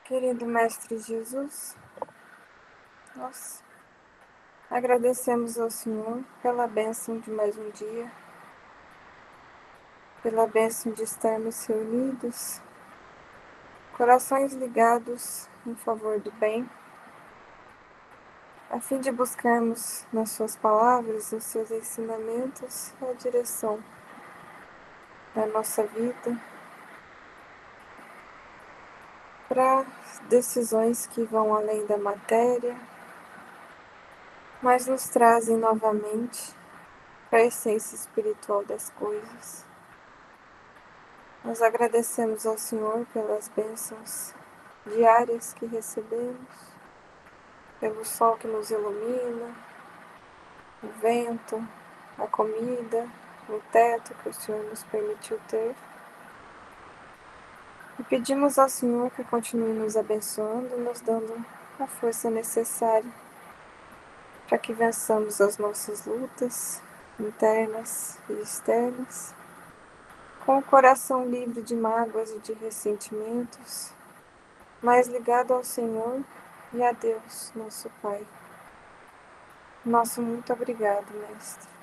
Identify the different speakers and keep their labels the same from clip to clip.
Speaker 1: Querido Mestre Jesus, nós agradecemos ao Senhor pela bênção de mais um dia, pela bênção de estarmos reunidos, corações ligados em favor do bem, a fim de buscarmos nas Suas palavras, nos Seus ensinamentos, a direção da nossa vida para decisões que vão além da matéria, mas nos trazem novamente para a essência espiritual das coisas. Nós agradecemos ao Senhor pelas bênçãos diárias que recebemos, pelo sol que nos ilumina, o vento, a comida, o teto que o Senhor nos permitiu ter. E pedimos ao Senhor que continue nos abençoando, nos dando a força necessária para que vençamos as nossas lutas internas e externas, com o coração livre de mágoas e de ressentimentos, mais ligado ao Senhor e a Deus, nosso Pai. Nosso muito obrigado, Mestre.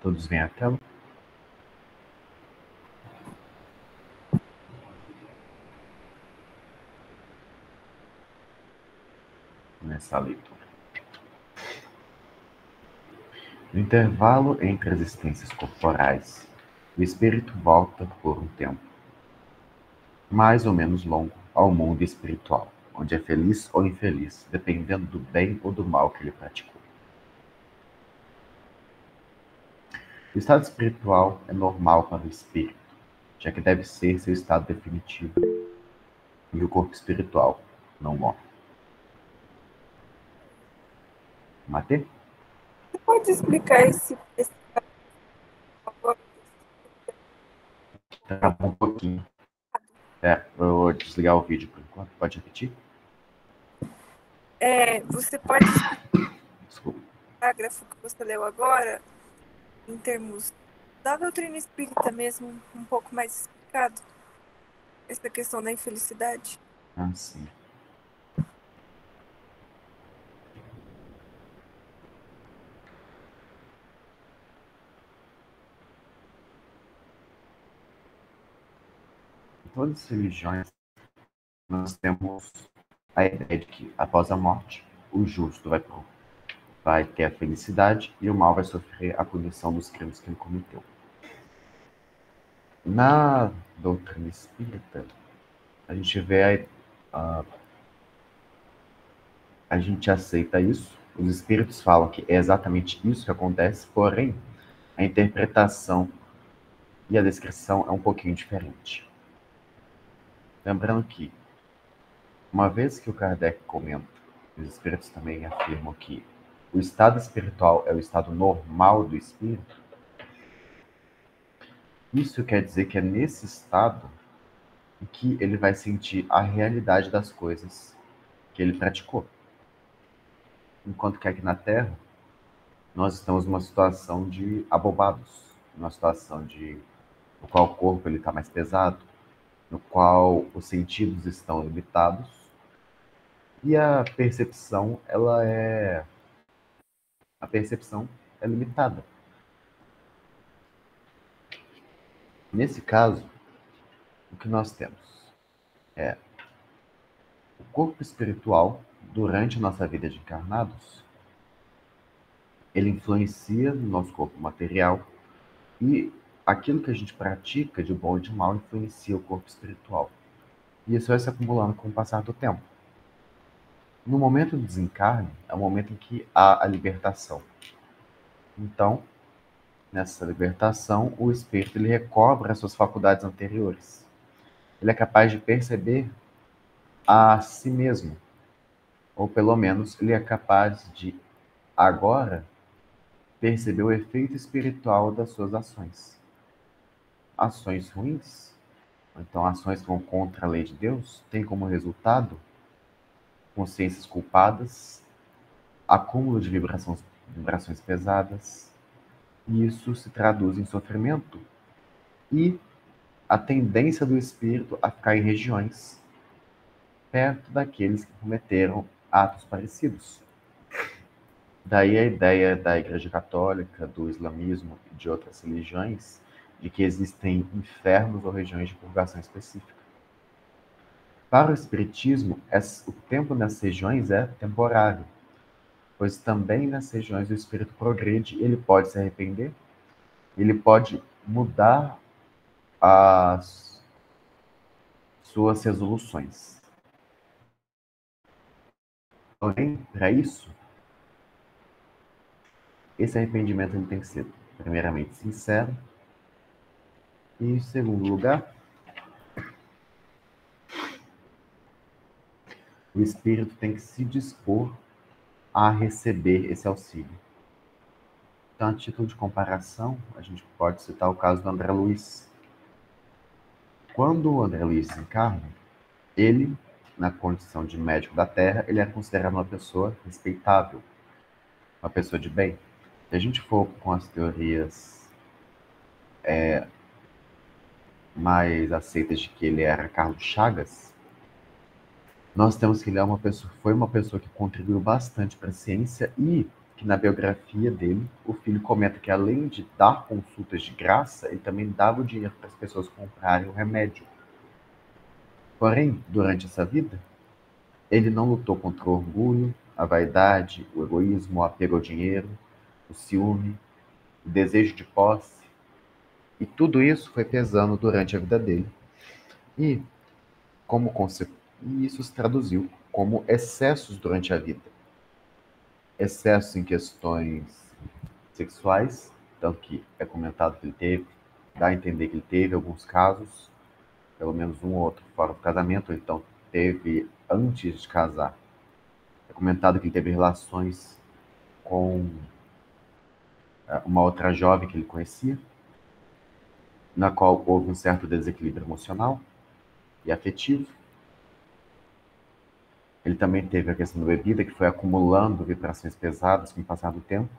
Speaker 2: Todos veem a tela? Começar a leitura. No intervalo entre as existências corporais, o espírito volta por um tempo, mais ou menos longo, ao mundo espiritual, onde é feliz ou infeliz, dependendo do bem ou do mal que ele praticou. O estado espiritual é normal para o espírito, já que deve ser seu estado definitivo, e o corpo espiritual não morre. Matê?
Speaker 1: Você pode explicar esse
Speaker 2: Trava um pouquinho. Eu vou desligar o vídeo por enquanto. Pode repetir?
Speaker 1: Você pode explicar
Speaker 2: Desculpa.
Speaker 1: o parágrafo que você leu agora, em termos da doutrina espírita mesmo, um pouco mais explicado? Essa questão da infelicidade?
Speaker 2: Ah, sim. Em todas as religiões, nós temos a ideia de que, após a morte, o justo vai ter a felicidade e o mal vai sofrer a punição dos crimes que ele cometeu. Na doutrina espírita, a gente vê a gente aceita isso, os espíritos falam que é exatamente isso que acontece, porém, a interpretação e a descrição é um pouquinho diferente. Lembrando que, uma vez que o Kardec comenta, os espíritos também afirmam que o estado espiritual é o estado normal do espírito, isso quer dizer que é nesse estado que ele vai sentir a realidade das coisas que ele praticou. Enquanto que aqui na Terra, nós estamos numa situação de abobados, numa situação no qual o corpo está mais pesado, no qual os sentidos estão limitados e a percepção é limitada. Nesse caso, o que nós temos é o corpo espiritual, durante a nossa vida de encarnados, ele influencia no nosso corpo material e aquilo que a gente pratica de bom e de mal influencia o corpo espiritual. E isso vai se acumulando com o passar do tempo. No momento do desencarne, é o momento em que há a libertação. Então, nessa libertação, o espírito ele recobra as suas faculdades anteriores. Ele é capaz de perceber a si mesmo, ou pelo menos ele é capaz de, agora, perceber o efeito espiritual das suas ações. ações ruins, ou então ações que vão contra a lei de Deus, têm como resultado consciências culpadas, acúmulo de vibrações pesadas, e isso se traduz em sofrimento e a tendência do espírito a ficar em regiões perto daqueles que cometeram atos parecidos. Daí a ideia da Igreja Católica, do islamismo e de outras religiões de que existem infernos ou regiões de purgação específica. Para o Espiritismo, o tempo nessas regiões é temporário, pois também nessas regiões o espírito progride, ele pode se arrepender, ele pode mudar as suas resoluções. Porém, para isso, esse arrependimento ele tem que ser, primeiramente, sincero, e, em segundo lugar, o espírito tem que se dispor a receber esse auxílio. Então, a título de comparação, a gente pode citar o caso do André Luiz. Quando o André Luiz desencarna, ele, na condição de médico da Terra, ele é considerado uma pessoa respeitável, uma pessoa de bem. Se a gente for com as teorias mais aceitas de que ele era Carlos Chagas, nós temos que ele foi uma pessoa que contribuiu bastante para a ciência e que na biografia dele, o filho comenta que além de dar consultas de graça, ele também dava o dinheiro para as pessoas comprarem o remédio. Porém, durante essa vida, ele não lutou contra o orgulho, a vaidade, o egoísmo, o apego ao dinheiro, o ciúme, o desejo de posse. E tudo isso foi pesando durante a vida dele. E isso se traduziu como excessos durante a vida. Excessos em questões sexuais, tanto que é comentado que ele teve, dá a entender que ele teve alguns casos, pelo menos um ou outro fora do casamento, ou então teve antes de casar. É comentado que ele teve relações com uma outra jovem que ele conhecia, na qual houve um certo desequilíbrio emocional e afetivo. Ele também teve a questão da bebida, que foi acumulando vibrações pesadas com o passar do tempo,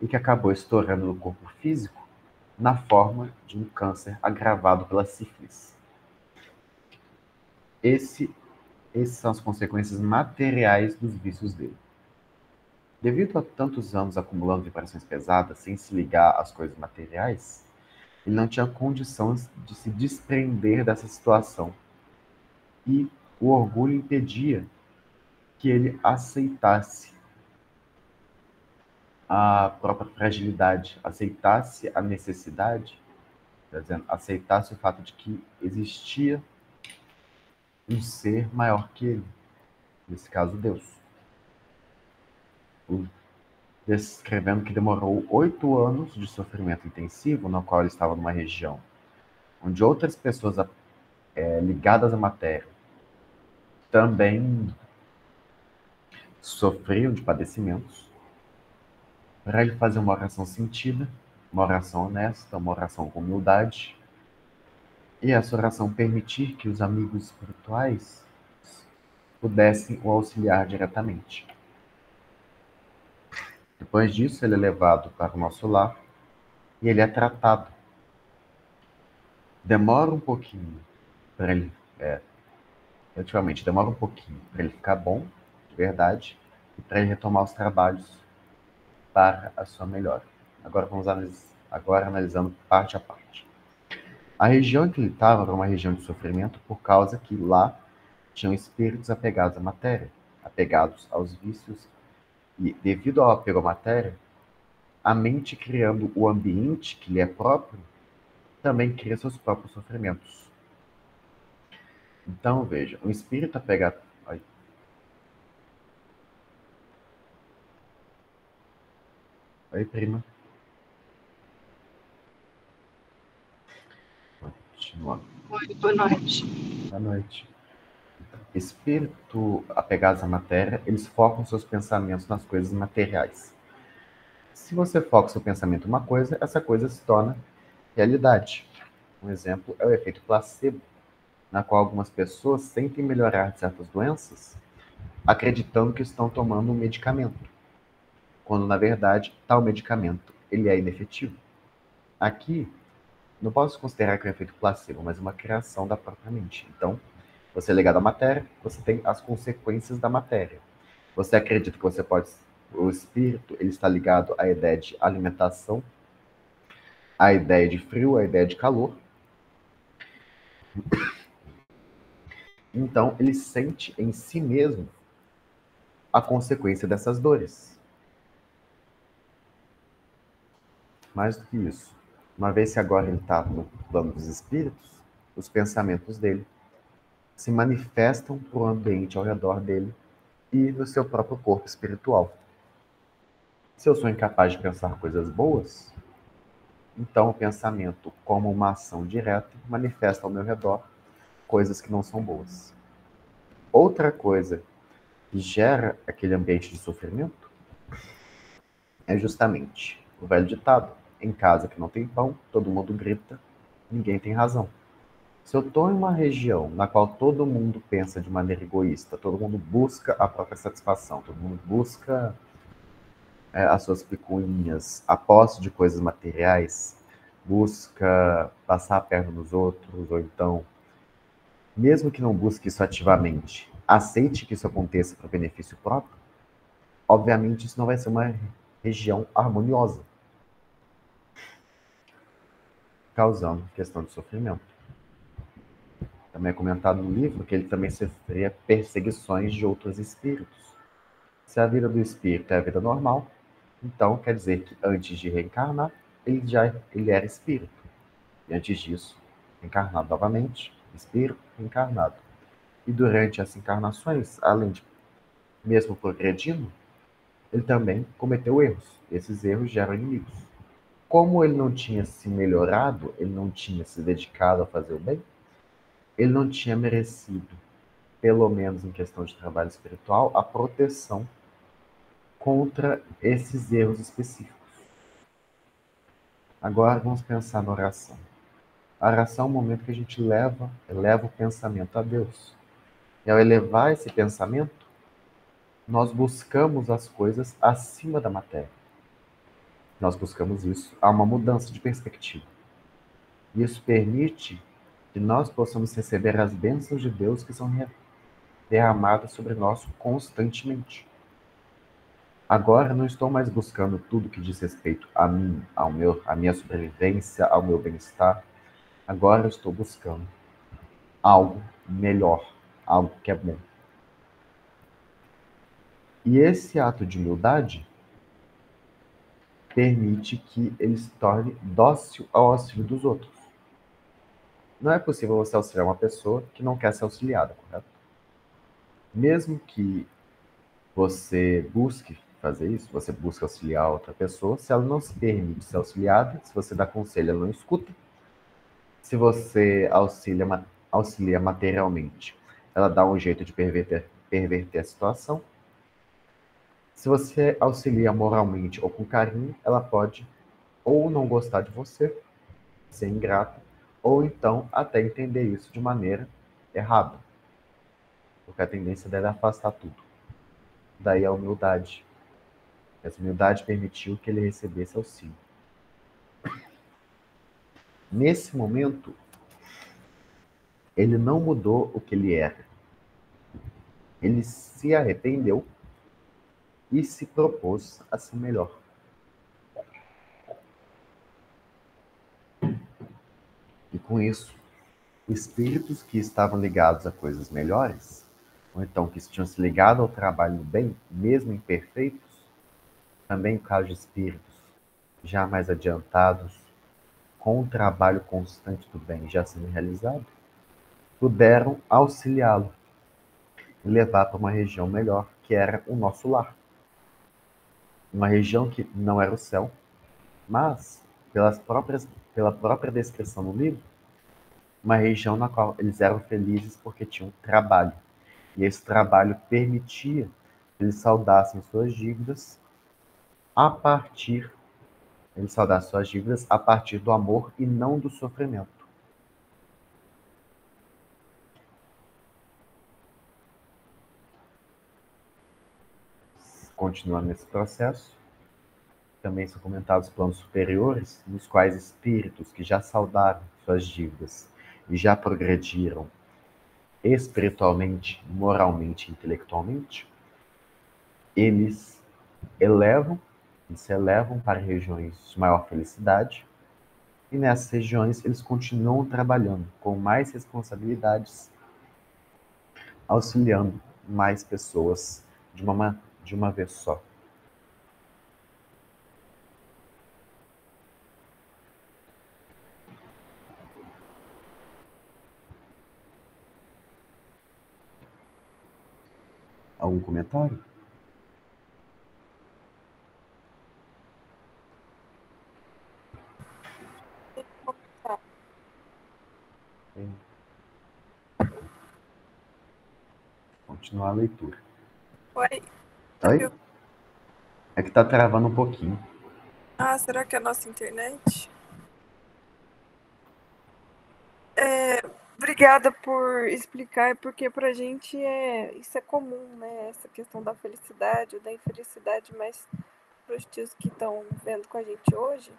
Speaker 2: e que acabou estourando no corpo físico na forma de um câncer agravado pela sífilis. Essas são as consequências materiais dos vícios dele. Devido a tantos anos acumulando vibrações pesadas, sem se ligar às coisas materiais, ele não tinha condições de se desprender dessa situação. E o orgulho impedia que ele aceitasse a própria fragilidade, aceitasse a necessidade, quer dizer, aceitasse o fato de que existia um ser maior que ele, nesse caso Deus. Descrevendo que demorou 8 anos de sofrimento intensivo, no qual ele estava numa região onde outras pessoas ligadas à matéria também sofriam de padecimentos, para ele fazer uma oração sentida, uma oração honesta, uma oração com humildade, e essa oração permitir que os amigos espirituais pudessem o auxiliar diretamente. Depois disso, ele é levado para o nosso lar e ele é tratado. Demora um pouquinho para ele, relativamente, demora um pouquinho para ele ficar bom, de verdade, e para ele retomar os trabalhos para a sua melhora. Agora vamos analisando parte a parte. A região em que ele estava era uma região de sofrimento por causa que lá tinham espíritos apegados à matéria, apegados aos vícios, e devido ao apego à matéria, a mente criando o ambiente que lhe é próprio, também cria seus próprios sofrimentos. Então, veja, um espírito apegado... Oi, prima. Continuando.
Speaker 3: Oi, boa noite.
Speaker 2: Boa noite. Espírito apegados à matéria, eles focam seus pensamentos nas coisas materiais. Se você foca seu pensamento em uma coisa, essa coisa se torna realidade. Um exemplo é o efeito placebo, na qual algumas pessoas sentem melhorar de certas doenças acreditando que estão tomando um medicamento, quando na verdade tal medicamento ele é inefetivo. Aqui, não posso considerar que é um efeito placebo, mas uma criação da própria mente. Então, você é ligado à matéria, você tem as consequências da matéria. Você acredita que você pode. O espírito ele está ligado à ideia de alimentação, à ideia de frio, à ideia de calor. Então, ele sente em si mesmo a consequência dessas dores. Mais do que isso, uma vez que agora ele está no plano dos espíritos, os pensamentos dele se manifestam para o ambiente ao redor dele e no seu próprio corpo espiritual. Se eu sou incapaz de pensar coisas boas, então o pensamento, como uma ação direta, manifesta ao meu redor coisas que não são boas. Outra coisa que gera aquele ambiente de sofrimento é justamente o velho ditado: em casa que não tem pão, todo mundo grita, ninguém tem razão. Se eu estou em uma região na qual todo mundo pensa de maneira egoísta, todo mundo busca a própria satisfação, todo mundo busca as suas picuinhas, a posse de coisas materiais, busca passar a perna nos outros, ou então, mesmo que não busque isso ativamente, aceite que isso aconteça para benefício próprio, obviamente isso não vai ser uma região harmoniosa, causando questão de sofrimento. Também é comentado no livro que ele também sofria perseguições de outros espíritos. Se a vida do espírito é a vida normal, então quer dizer que antes de reencarnar, ele era espírito. E antes disso, encarnado novamente, espírito encarnado. E durante as encarnações, além de mesmo progredindo, ele também cometeu erros. Esses erros geram inimigos. Como ele não tinha se melhorado, ele não tinha se dedicado a fazer o bem, ele não tinha merecido, pelo menos em questão de trabalho espiritual, a proteção contra esses erros específicos. Agora vamos pensar na oração. A oração é o momento que a gente eleva o pensamento a Deus. E ao elevar esse pensamento, nós buscamos as coisas acima da matéria. Nós buscamos isso, há uma mudança de perspectiva. Isso permite que nós possamos receber as bênçãos de Deus que são derramadas sobre nós constantemente. Agora não estou mais buscando tudo que diz respeito a mim, à minha sobrevivência, ao meu bem-estar. Agora eu estou buscando algo melhor, algo que é bom. E esse ato de humildade permite que ele se torne dócil ao auxílio dos outros. Não é possível você auxiliar uma pessoa que não quer ser auxiliada, correto? Mesmo que você busque fazer isso, você busca auxiliar outra pessoa, se ela não se permite ser auxiliada, se você dá conselho, ela não escuta. Se você auxilia materialmente, ela dá um jeito de perverter a situação. Se você auxilia moralmente ou com carinho, ela pode ou não gostar de você, ser ingrata, ou então até entender isso de maneira errada, porque a tendência dela é afastar tudo. Daí a humildade. Essa humildade permitiu que ele recebesse auxílio. Nesse momento, ele não mudou o que ele era. Ele se arrependeu e se propôs a ser melhor. E com isso, espíritos que estavam ligados a coisas melhores, ou então que tinham se ligado ao trabalho do bem, mesmo imperfeitos, também o caso de espíritos já mais adiantados, com o trabalho constante do bem já sendo realizado, puderam auxiliá-lo e levar para uma região melhor, que era o nosso lar. Uma região que não era o céu, mas, pela própria descrição no livro, uma região na qual eles eram felizes porque tinham trabalho. E esse trabalho permitia que eles saudassem suas dívidas a partir, eles saudassem suas dívidas a partir do amor e não do sofrimento. continuando nesse processo, também são comentados planos superiores, nos quais espíritos que já saldaram suas dívidas e já progrediram espiritualmente, moralmente, intelectualmente, eles elevam e se elevam para regiões de maior felicidade, e nessas regiões eles continuam trabalhando com mais responsabilidades, auxiliando mais pessoas de uma vez só. Algum comentário?
Speaker 1: Tá.
Speaker 2: Sim. Continuar a leitura.
Speaker 1: Oi, tá me
Speaker 2: Oi?
Speaker 1: ouvindo?
Speaker 2: É que tá travando um pouquinho.
Speaker 1: Ah, será que é a nossa internet? Obrigada por explicar, porque pra gente isso é comum, né? Essa questão da felicidade ou da infelicidade, mas pros tios que estão vendo com a gente hoje,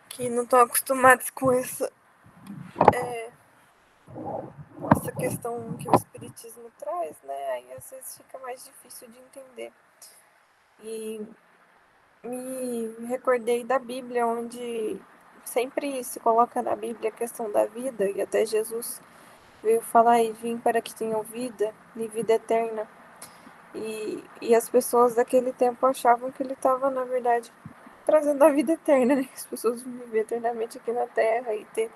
Speaker 1: que não estão acostumados com essa questão que o espiritismo traz, né? Aí às vezes fica mais difícil de entender. E me recordei da Bíblia, onde sempre se coloca na Bíblia a questão da vida, e até Jesus veio falar e vim para que tenham vida e vida eterna. E as pessoas daquele tempo achavam que ele estava, na verdade, trazendo a vida eterna, né? Que as pessoas vão viver eternamente aqui na Terra e ter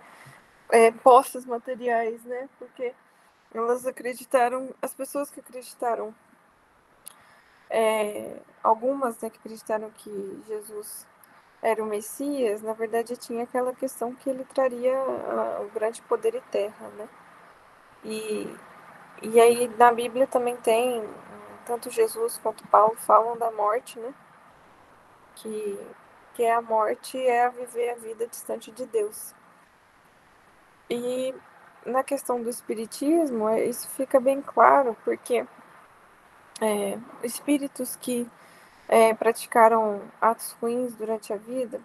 Speaker 1: posses materiais, né? Porque elas acreditaram, as pessoas que acreditaram, algumas, né, que acreditaram que Jesus era o Messias, na verdade tinha aquela questão que ele traria o grande poder e terra, né? E, e aí na Bíblia também tem, tanto Jesus quanto Paulo falam da morte, né? Que, que a morte é a viver a vida distante de Deus. E na questão do espiritismo, isso fica bem claro, porque espíritos que praticaram atos ruins durante a vida,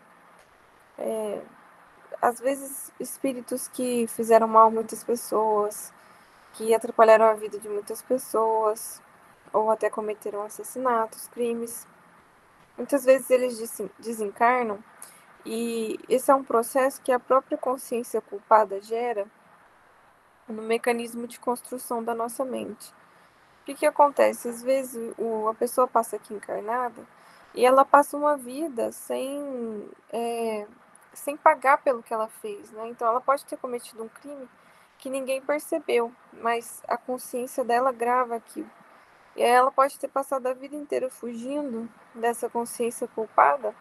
Speaker 1: às vezes espíritos que fizeram mal a muitas pessoas, que atrapalharam a vida de muitas pessoas, ou até cometeram assassinatos, crimes. Muitas vezes eles desencarnam, e esse é um processo que a própria consciência culpada gera no mecanismo de construção da nossa mente. O que que acontece? Às vezes a pessoa passa aqui encarnada e ela passa uma vida sem pagar pelo que ela fez, né? Então ela pode ter cometido um crime que ninguém percebeu, mas a consciência dela grava aquilo. E aí ela pode ter passado a vida inteira fugindo dessa consciência culpada,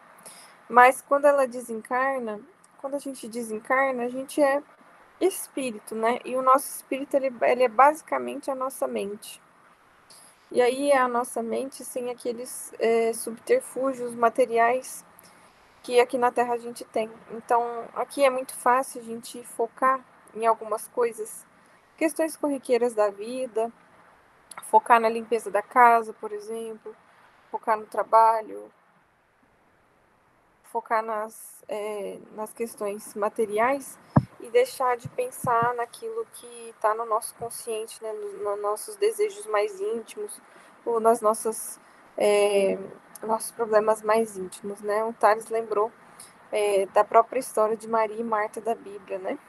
Speaker 1: mas quando ela desencarna, quando a gente desencarna, a gente é espírito, né? E o nosso espírito ele é basicamente a nossa mente. E aí é a nossa mente sem aqueles subterfúgios materiais que aqui na Terra a gente tem. Então, aqui é muito fácil a gente focar em algumas coisas, questões corriqueiras da vida, focar na limpeza da casa, por exemplo, focar no trabalho, focar nas questões materiais e deixar de pensar naquilo que está no nosso consciente, né, nos nossos desejos mais íntimos ou nas nossos problemas mais íntimos, né? O Tales lembrou da própria história de Maria e Marta da Bíblia, né?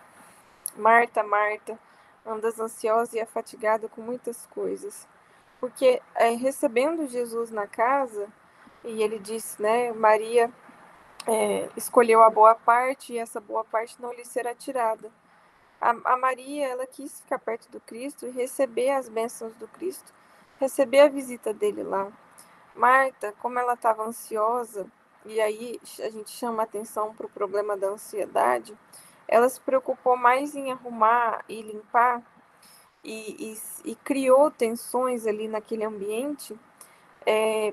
Speaker 1: Marta, Marta, andas ansiosa e afatigada com muitas coisas. Porque recebendo Jesus na casa, e ele disse, né, Maria escolheu a boa parte e essa boa parte não lhe será tirada. A Maria, ela quis ficar perto do Cristo e receber as bênçãos do Cristo, receber a visita dele lá. Marta, como ela estava ansiosa, e aí a gente chama atenção para o problema da ansiedade, ela se preocupou mais em arrumar e limpar e criou tensões ali naquele ambiente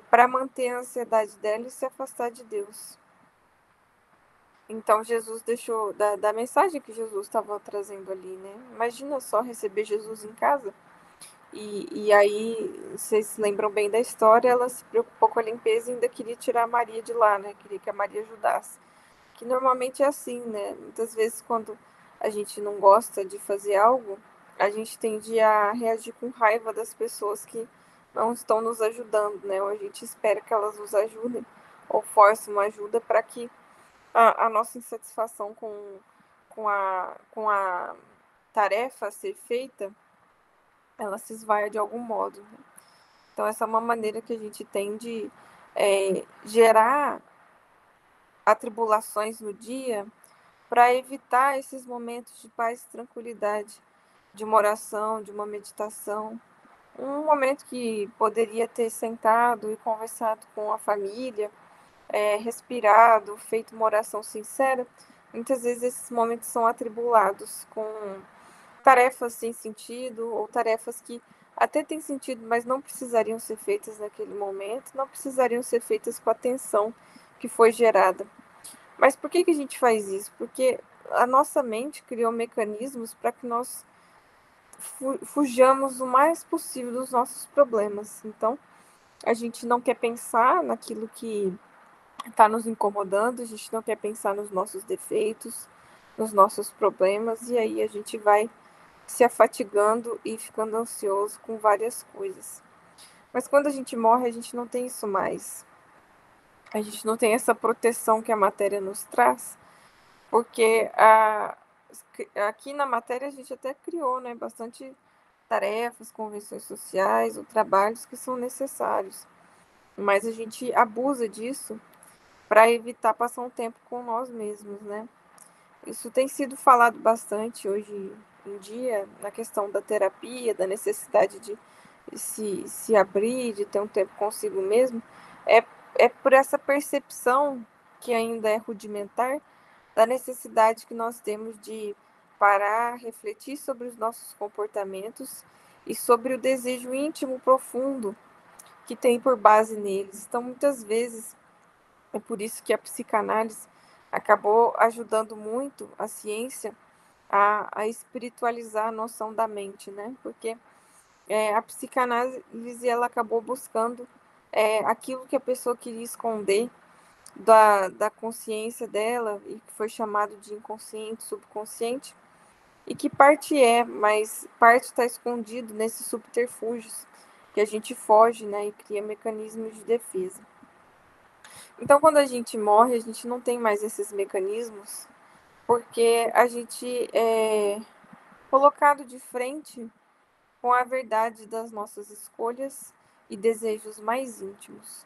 Speaker 1: para manter a ansiedade dela e se afastar de Deus. Então Jesus deixou da mensagem que Jesus estava trazendo ali, né? Imagina só receber Jesus em casa. E aí, vocês se lembram bem da história, ela se preocupou com a limpeza e ainda queria tirar a Maria de lá, né? Queria que a Maria ajudasse. Que normalmente é assim, né? Muitas vezes quando a gente não gosta de fazer algo, a gente tende a reagir com raiva das pessoas que não estão nos ajudando, né? Ou a gente espera que elas nos ajudem, ou força uma ajuda para que a nossa insatisfação com a tarefa a ser feita, ela se esvaia de algum modo, né? Então, essa é uma maneira que a gente tem de gerar atribulações no dia para evitar esses momentos de paz e tranquilidade, de uma oração, de uma meditação. Um momento que poderia ter sentado e conversado com a família, respirado, feito uma oração sincera. Muitas vezes esses momentos são atribulados com tarefas sem sentido ou tarefas que até têm sentido, mas não precisariam ser feitas naquele momento, não precisariam ser feitas com a atenção que foi gerada. Mas por que a gente faz isso? Porque a nossa mente criou mecanismos para que nós fujamos o mais possível dos nossos problemas. Então, a gente não quer pensar naquilo que está nos incomodando, a gente não quer pensar nos nossos defeitos, nos nossos problemas, e aí a gente vai se afatigando e ficando ansioso com várias coisas. Mas quando a gente morre, a gente não tem isso mais. A gente não tem essa proteção que a matéria nos traz, porque aqui na matéria a gente até criou, né, bastante tarefas, convenções sociais ou trabalhos que são necessários, mas a gente abusa disso para evitar passar um tempo com nós mesmos, né? Isso tem sido falado bastante hoje em dia na questão da terapia, da necessidade de se abrir, de ter um tempo consigo mesmo. É, é por essa percepção que ainda é rudimentar da necessidade que nós temos de parar, refletir sobre os nossos comportamentos e sobre o desejo íntimo profundo que tem por base neles. Então, muitas vezes, é por isso que a psicanálise acabou ajudando muito a ciência a espiritualizar a noção da mente, né? Porque a psicanálise ela acabou buscando aquilo que a pessoa queria esconder da consciência dela, e que foi chamado de inconsciente, subconsciente, e que parte mas parte está escondido nesses subterfúgios que a gente foge, né, e cria mecanismos de defesa. Então, quando a gente morre, a gente não tem mais esses mecanismos, porque a gente é colocado de frente com a verdade das nossas escolhas e desejos mais íntimos.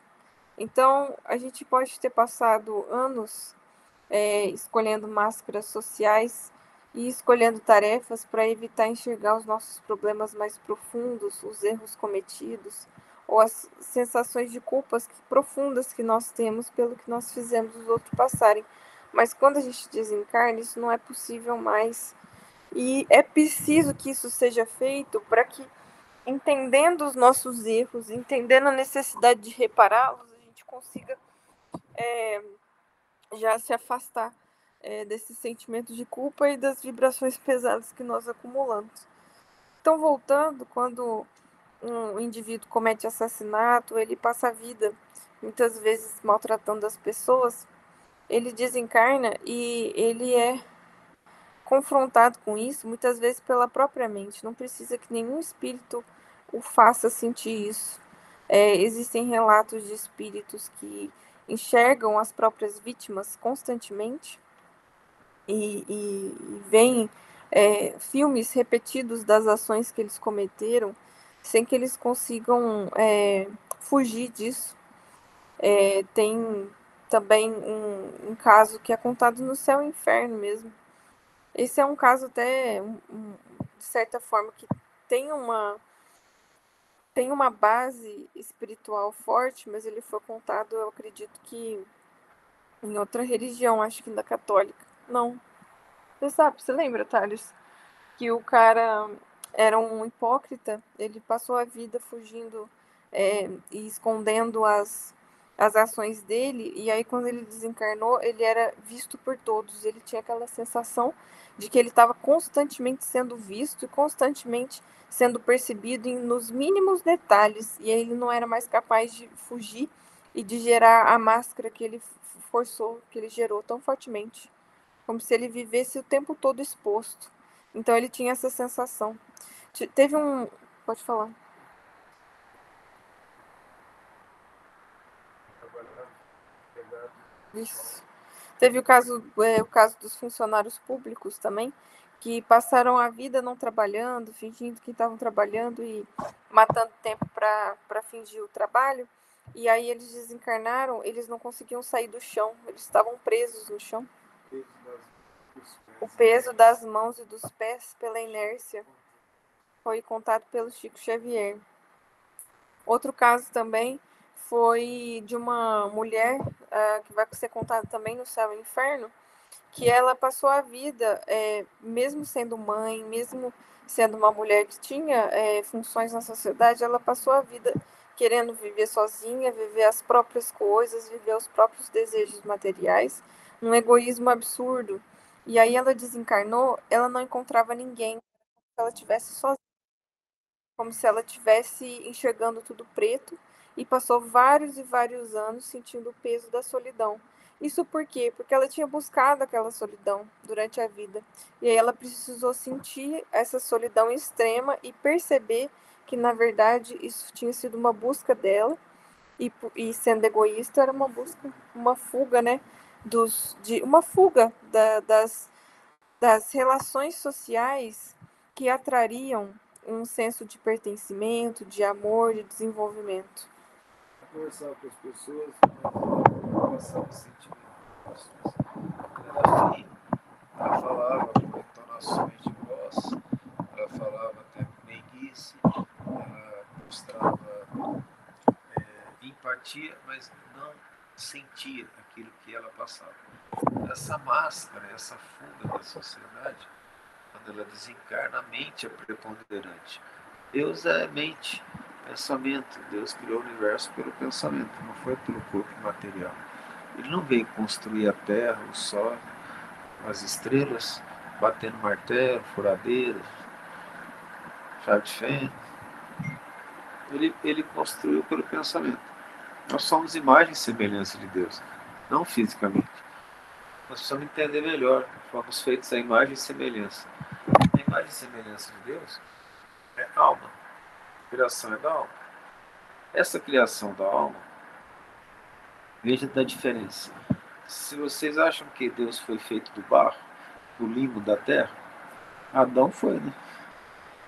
Speaker 1: Então, a gente pode ter passado anos escolhendo máscaras sociais e escolhendo tarefas para evitar enxergar os nossos problemas mais profundos, os erros cometidos ou as sensações de culpas profundas que nós temos pelo que nós fizemos os outros passarem. Mas quando a gente desencarna, isso não é possível mais. E é preciso que isso seja feito para que, entendendo os nossos erros, entendendo a necessidade de repará-los, a gente consiga já se afastar desses sentimentos de culpa e das vibrações pesadas que nós acumulamos. Então, voltando, quando um indivíduo comete assassinato, ele passa a vida, muitas vezes maltratando as pessoas, ele desencarna e ele é confrontado com isso, muitas vezes pela própria mente. Não precisa que nenhum espírito o faça sentir isso. Existem relatos de espíritos que enxergam as próprias vítimas constantemente e veem filmes repetidos das ações que eles cometeram, sem que eles consigam fugir disso. Tem também um caso que é contado no Céu e Inferno mesmo. Esse é um caso até, de certa forma, que tem uma base espiritual forte, mas ele foi contado, eu acredito que em outra religião, acho que da católica. Não. Você lembra, Thales, que o cara era um hipócrita, ele passou a vida fugindo e escondendo as ações dele, e aí quando ele desencarnou, ele era visto por todos. Ele tinha aquela sensação de que ele estava constantemente sendo visto e constantemente sendo percebido nos mínimos detalhes, e aí ele não era mais capaz de fugir e de gerar a máscara que ele forçou, que ele gerou tão fortemente, como se ele vivesse o tempo todo exposto. Então ele tinha essa sensação. Teve um. Pode falar. Isso. Teve o caso dos funcionários públicos também, que passaram a vida não trabalhando, fingindo que estavam trabalhando e matando tempo para fingir o trabalho. E aí eles desencarnaram, eles não conseguiam sair do chão, eles estavam presos no chão. O peso das mãos e dos pés pela inércia foi contado pelo Chico Xavier. Outro caso também foi de uma mulher, que vai ser contada também no Céu e Inferno, que ela passou a vida, mesmo sendo mãe, mesmo sendo uma mulher que tinha funções na sociedade, ela passou a vida querendo viver sozinha, viver as próprias coisas, viver os próprios desejos materiais, um egoísmo absurdo. E aí ela desencarnou, ela não encontrava ninguém, se ela tivesse sozinha, como se ela estivesse enxergando tudo preto, e passou vários e vários anos sentindo o peso da solidão. Isso por quê? Porque ela tinha buscado aquela solidão durante a vida. E aí ela precisou sentir essa solidão extrema e perceber que, na verdade, isso tinha sido uma busca dela. E sendo egoísta, era uma busca, uma fuga, né? Uma fuga das relações sociais que atrariam um senso de pertencimento, de amor, de desenvolvimento.
Speaker 3: Conversava com as pessoas, ela passava sentimentos. Ela era fina, ela falava com entonações de voz, ela falava até com meiguice, ela mostrava empatia, mas não sentia aquilo que ela passava. Essa máscara, essa fuga da sociedade, quando ela desencarna, a mente é preponderante. Deus é mente, pensamento. Deus criou o universo pelo pensamento, não foi pelo corpo material. Ele não veio construir a terra, o sol, as estrelas, batendo martelo, furadeira, chave de fenda. Ele construiu pelo pensamento. Nós somos imagem e semelhança de Deus, não fisicamente. Nós precisamos entender melhor. Fomos feitos à imagem e semelhança. A imagem e semelhança de Deus é alma. A criação é da alma. Essa criação da alma, veja da diferença. Se vocês acham que Deus foi feito do barro, do limo da terra, Adão foi, né?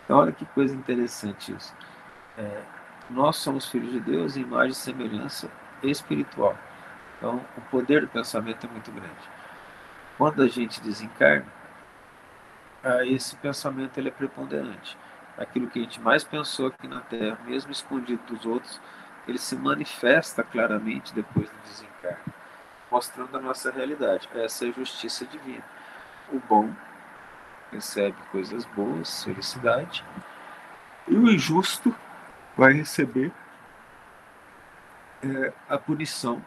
Speaker 3: Então olha que coisa interessante isso. Nós somos filhos de Deus em imagem e semelhança espiritual. Então o poder do pensamento é muito grande. Quando a gente desencarna, esse pensamento ele é preponderante. Aquilo que a gente mais pensou aqui na Terra, mesmo escondido dos outros, ele se manifesta claramente depois do desencarne, mostrando a nossa realidade. Essa é a justiça divina. O bom recebe coisas boas, felicidade, e o injusto vai receber a punição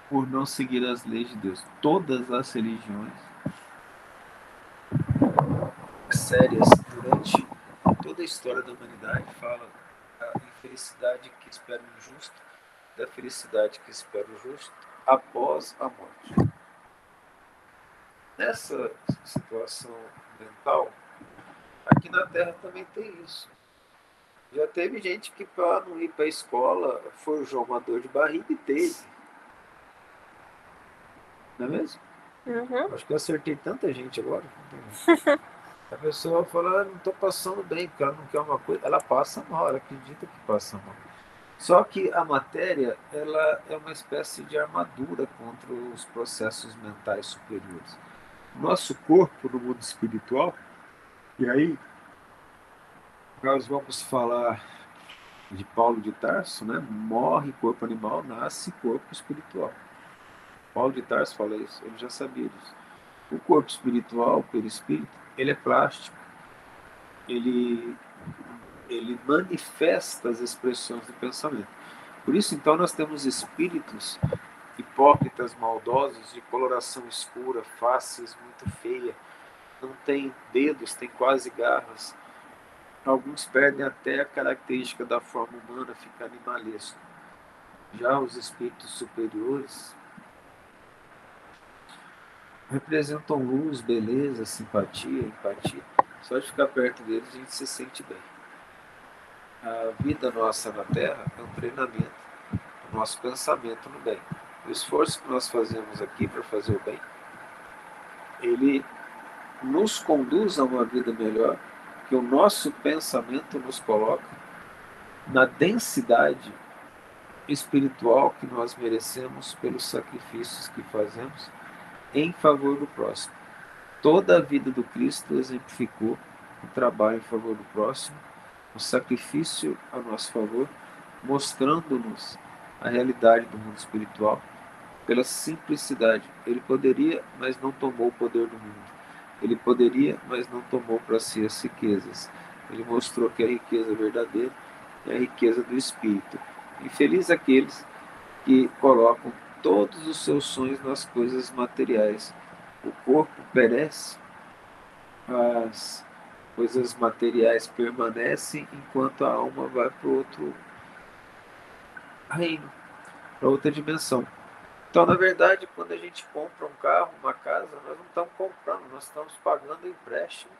Speaker 3: por não seguir as leis de Deus. Todas as religiões sérias durante toda a história da humanidade falam da infelicidade que espera o injusto, da felicidade que espera o justo após a morte. Nessa situação mental, aqui na Terra também tem isso. Já teve gente que, para não ir para a escola, forjou uma dor de barriga e teve. Não é mesmo?
Speaker 1: Uhum.
Speaker 3: Acho que eu acertei tanta gente agora. A pessoa fala, não estou passando bem, porque ela não quer uma coisa. Ela passa mal, ela acredita que passa mal. Só que a matéria, ela é uma espécie de armadura contra os processos mentais superiores. Nosso corpo, no mundo espiritual, e aí nós vamos falar de Paulo de Tarso, né? Morre corpo animal, nasce corpo espiritual. Paulo de Tarso fala isso, ele já sabia disso. O corpo espiritual, o perispírito, ele é plástico. Ele manifesta as expressões do pensamento. Por isso, então, nós temos espíritos hipócritas, maldosos, de coloração escura, faces muito feia, não tem dedos, tem quase garras. Alguns perdem até a característica da forma humana, fica animalesco. Já os espíritos superiores representam luz, beleza, simpatia, empatia. Só de ficar perto deles a gente se sente bem. A vida nossa na Terra é um treinamento do nosso pensamento no bem. O esforço que nós fazemos aqui para fazer o bem, ele nos conduz a uma vida melhor, que o nosso pensamento nos coloca na densidade espiritual que nós merecemos pelos sacrifícios que fazemos em favor do próximo. Toda a vida do Cristo exemplificou o trabalho em favor do próximo, o sacrifício a nosso favor, mostrando-nos a realidade do mundo espiritual pela simplicidade. Ele poderia, mas não tomou o poder do mundo. Ele poderia, mas não tomou para si as riquezas. Ele mostrou que a riqueza verdadeira é a riqueza do Espírito. Infeliz aqueles que colocam todos os seus sonhos nas coisas materiais. O corpo perece, as coisas materiais permanecem, enquanto a alma vai para outro reino, para outra dimensão. Então, na verdade, quando a gente compra um carro, uma casa, nós não estamos comprando, nós estamos pagando empréstimo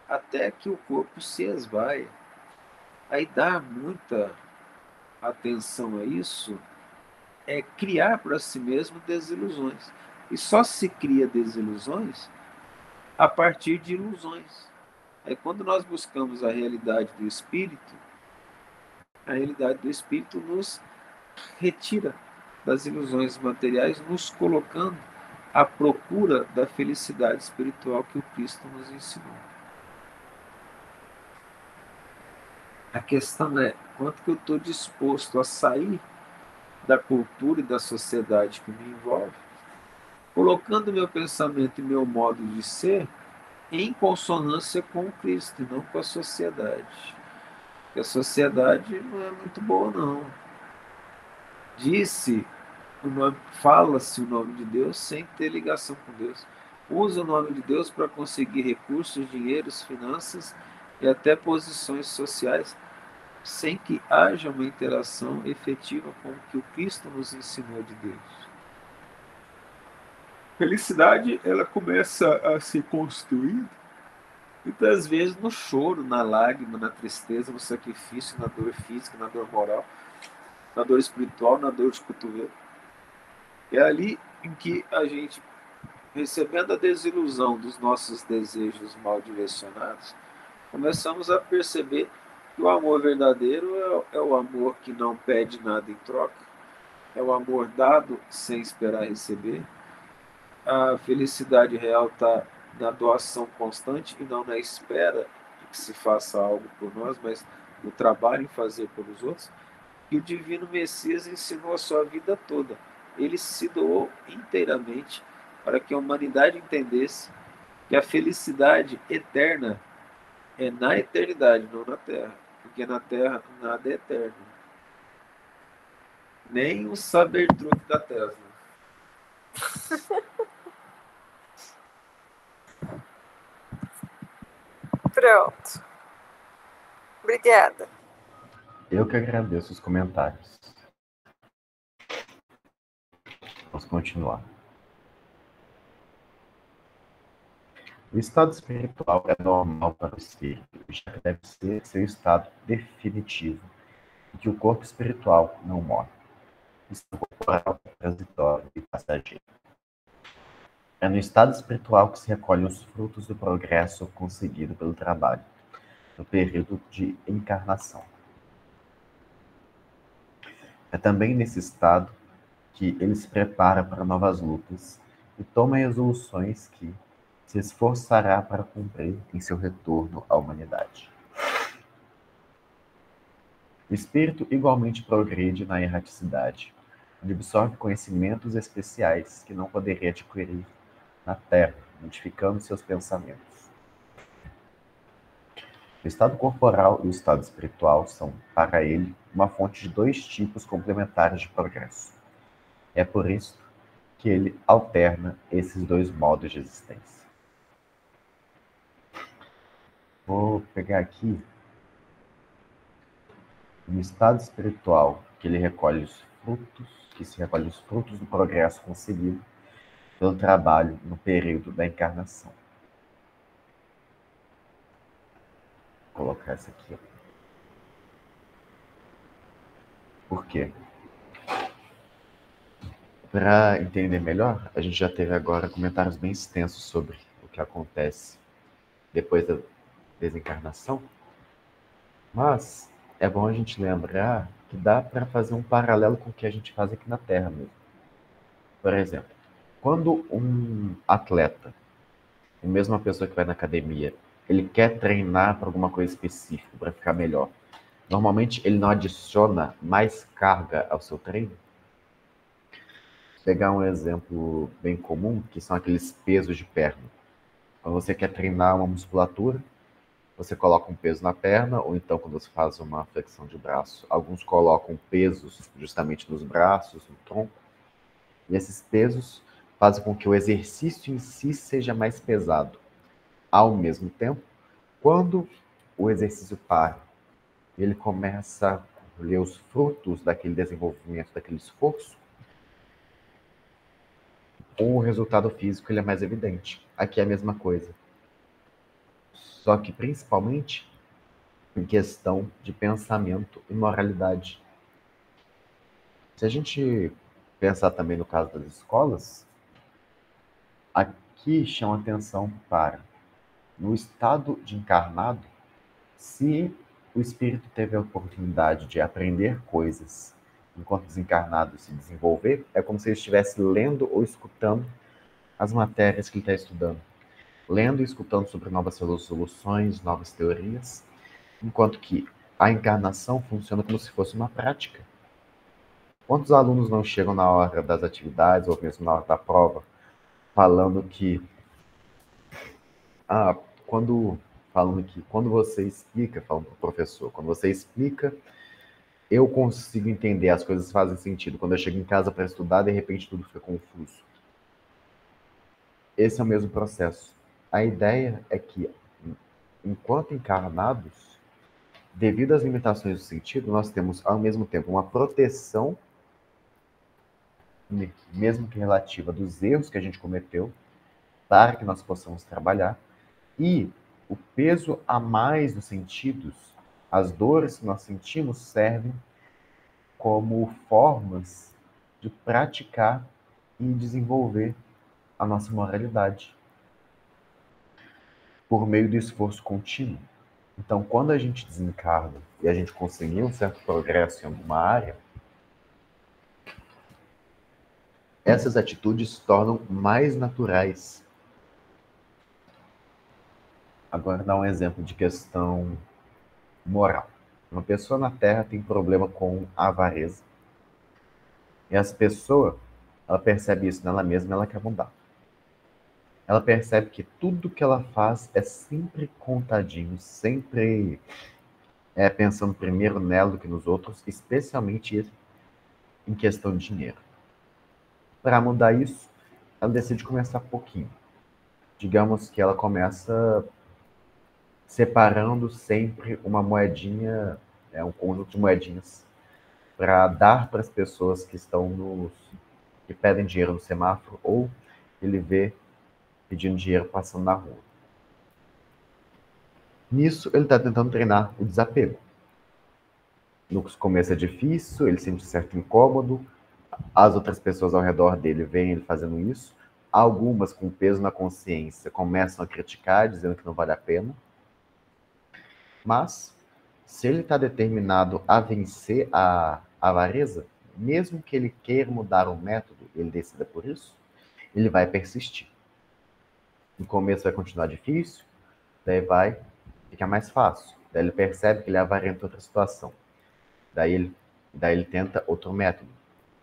Speaker 3: até que o corpo se esvaia. Aí dar muita atenção a isso é criar para si mesmo desilusões. E só se cria desilusões a partir de ilusões. Aí quando nós buscamos a realidade do Espírito nos retira das ilusões materiais, nos colocando à procura da felicidade espiritual que o Cristo nos ensinou. A questão é quanto que eu estou disposto a sair da cultura e da sociedade que me envolve, colocando meu pensamento e meu modo de ser em consonância com o Cristo e não com a sociedade. Porque a sociedade não é muito boa, não. Fala-se o nome de Deus sem ter ligação com Deus. Usa o nome de Deus para conseguir recursos, dinheiros, finanças e até posições sociais, sem que haja uma interação efetiva com o que o Cristo nos ensinou de Deus. Felicidade, ela começa a se construir muitas vezes no choro, na lágrima, na tristeza, no sacrifício, na dor física, na dor moral, na dor espiritual, na dor de cotovelo. É ali em que a gente, recebendo a desilusão dos nossos desejos mal direcionados, começamos a perceber que o amor verdadeiro é o amor que não pede nada em troca, é o amor dado sem esperar receber. A felicidade real está na doação constante e não na espera de que se faça algo por nós, mas no trabalho em fazer pelos outros. E o Divino Messias ensinou a sua vida toda. Ele se doou inteiramente para que a humanidade entendesse que a felicidade eterna é na eternidade, não na Terra. Porque na Terra nada é eterno. Nem o saber truque da Tesla.
Speaker 1: Pronto. Obrigada.
Speaker 2: Eu que agradeço os comentários. Vamos continuar. O estado espiritual é normal para o espírito, já que deve ser seu estado definitivo, em que o corpo espiritual não morre. O estado corporal é transitório e passageiro. É no estado espiritual que se recolhem os frutos do progresso conseguido pelo trabalho, no período de encarnação. É também nesse estado que ele se prepara para novas lutas e toma resoluções que se esforçará para cumprir em seu retorno à humanidade. O espírito igualmente progride na erraticidade, onde absorve conhecimentos especiais que não poderia adquirir na Terra, modificando seus pensamentos. O estado corporal e o estado espiritual são, para ele, uma fonte de dois tipos complementares de progresso. É por isso que ele alterna esses dois modos de existência. Vou pegar aqui no estado espiritual, que ele recolhe os frutos, que se recolhe os frutos do progresso conseguido pelo trabalho no período da encarnação. Vou colocar essa aqui. Por quê? Para entender melhor, a gente já teve agora comentários bem extensos sobre o que acontece depois da desencarnação, mas é bom a gente lembrar que dá para fazer um paralelo com o que a gente faz aqui na Terra mesmo. Por exemplo, quando um atleta, ou mesmo uma pessoa que vai na academia, ele quer treinar para alguma coisa específica, para ficar melhor, normalmente ele não adiciona mais carga ao seu treino. Vou pegar um exemplo bem comum, que são aqueles pesos de perna. Quando você quer treinar uma musculatura, você coloca um peso na perna, ou então quando você faz uma flexão de braço, alguns colocam pesos justamente nos braços, no tronco, e esses pesos fazem com que o exercício em si seja mais pesado. Ao mesmo tempo, quando o exercício para, ele começa a colher os frutos daquele desenvolvimento, daquele esforço, o resultado físico ele é mais evidente. Aqui é a mesma coisa. Só que principalmente em questão de pensamento e moralidade. Se a gente pensar também no caso das escolas, aqui chama atenção para, no estado de encarnado, se o espírito teve a oportunidade de aprender coisas enquanto desencarnado se desenvolver, é como se ele estivesse lendo ou escutando as matérias que ele está estudando. Lendo e escutando sobre novas soluções, novas teorias, enquanto que a encarnação funciona como se fosse uma prática. Quantos alunos não chegam na hora das atividades, ou mesmo na hora da prova, falando que quando você explica, falando para o professor, quando você explica, eu consigo entender, as coisas fazem sentido. Quando eu chego em casa para estudar, de repente tudo fica confuso. Esse é o mesmo processo. A ideia é que, enquanto encarnados, devido às limitações do sentido, nós temos, ao mesmo tempo, uma proteção, mesmo que relativa, dos erros que a gente cometeu, para que nós possamos trabalhar, e o peso a mais dos sentidos, as dores que nós sentimos, servem como formas de praticar e desenvolver a nossa moralidade por meio do esforço contínuo. Então, quando a gente desencarna e a gente conseguir um certo progresso em alguma área, essas atitudes se tornam mais naturais. Agora, dar um exemplo de questão moral. Uma pessoa na Terra tem problema com a avareza. E essa pessoa, ela percebe isso nela mesma e ela quer mudar. Ela percebe que tudo que ela faz é sempre contadinho, sempre pensando primeiro nela do que nos outros, especialmente em questão de dinheiro. Para mudar isso, ela decide começar pouquinho. Digamos que ela começa separando sempre uma moedinha, um conjunto de moedinhas, para dar para as pessoas que que pedem dinheiro no semáforo, ou ele vê pedindo dinheiro passando na rua. Nisso, ele está tentando treinar o desapego. No começo é difícil, ele sente um certo incômodo, as outras pessoas ao redor dele veem ele fazendo isso, algumas com peso na consciência começam a criticar, dizendo que não vale a pena. Mas, se ele está determinado a vencer a avareza, mesmo que ele queira mudar o método, ele decida por isso, ele vai persistir. No começo vai continuar difícil, daí vai ficar mais fácil. Daí ele percebe que ele é avarento em outra situação. Daí ele tenta outro método.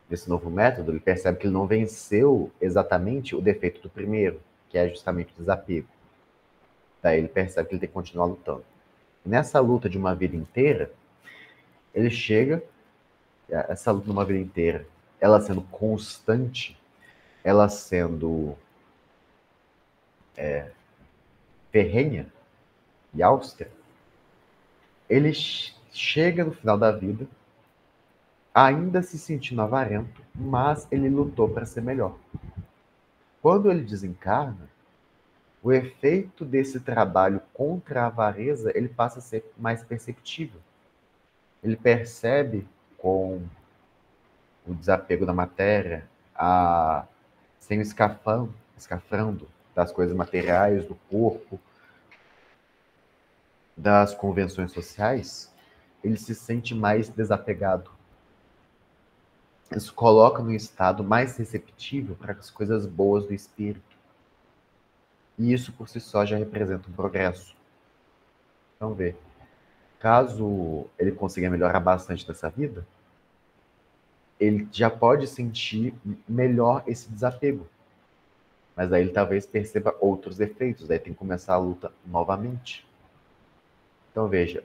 Speaker 2: Nesse novo método, ele percebe que ele não venceu exatamente o defeito do primeiro, que é justamente o desapego. Daí ele percebe que ele tem que continuar lutando. Nessa luta de uma vida inteira, ele chega, essa luta de uma vida inteira, ela sendo constante, ela sendo ferrenha e austera, ele chega no final da vida, ainda se sentindo avarento, mas ele lutou para ser melhor. Quando ele desencarna, o efeito desse trabalho contra a avareza, ele passa a ser mais perceptível. Ele percebe com o desapego da matéria, sem o escafrando das coisas materiais, do corpo, das convenções sociais, ele se sente mais desapegado. Isso coloca no estado mais receptível para as coisas boas do espírito. E isso por si só já representa um progresso. Vamos ver. Caso ele consiga melhorar bastante dessa vida, ele já pode sentir melhor esse desapego. Mas aí ele talvez perceba outros efeitos, daí tem que começar a luta novamente. Então veja,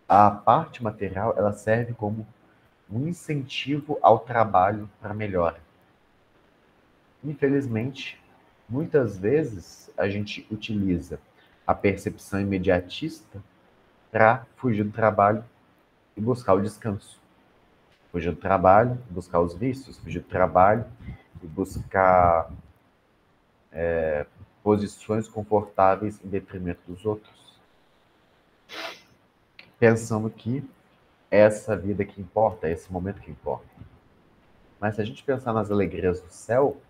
Speaker 2: a parte material ela serve como um incentivo ao trabalho para melhora. Infelizmente, muitas vezes a gente utiliza a percepção imediatista para fugir do trabalho e buscar o descanso. Fugir do trabalho, buscar os vícios, fugir do trabalho e buscar posições confortáveis em detrimento dos outros. Pensando que é essa vida que importa, é esse momento que importa. Mas se a gente pensar nas alegrias do céu,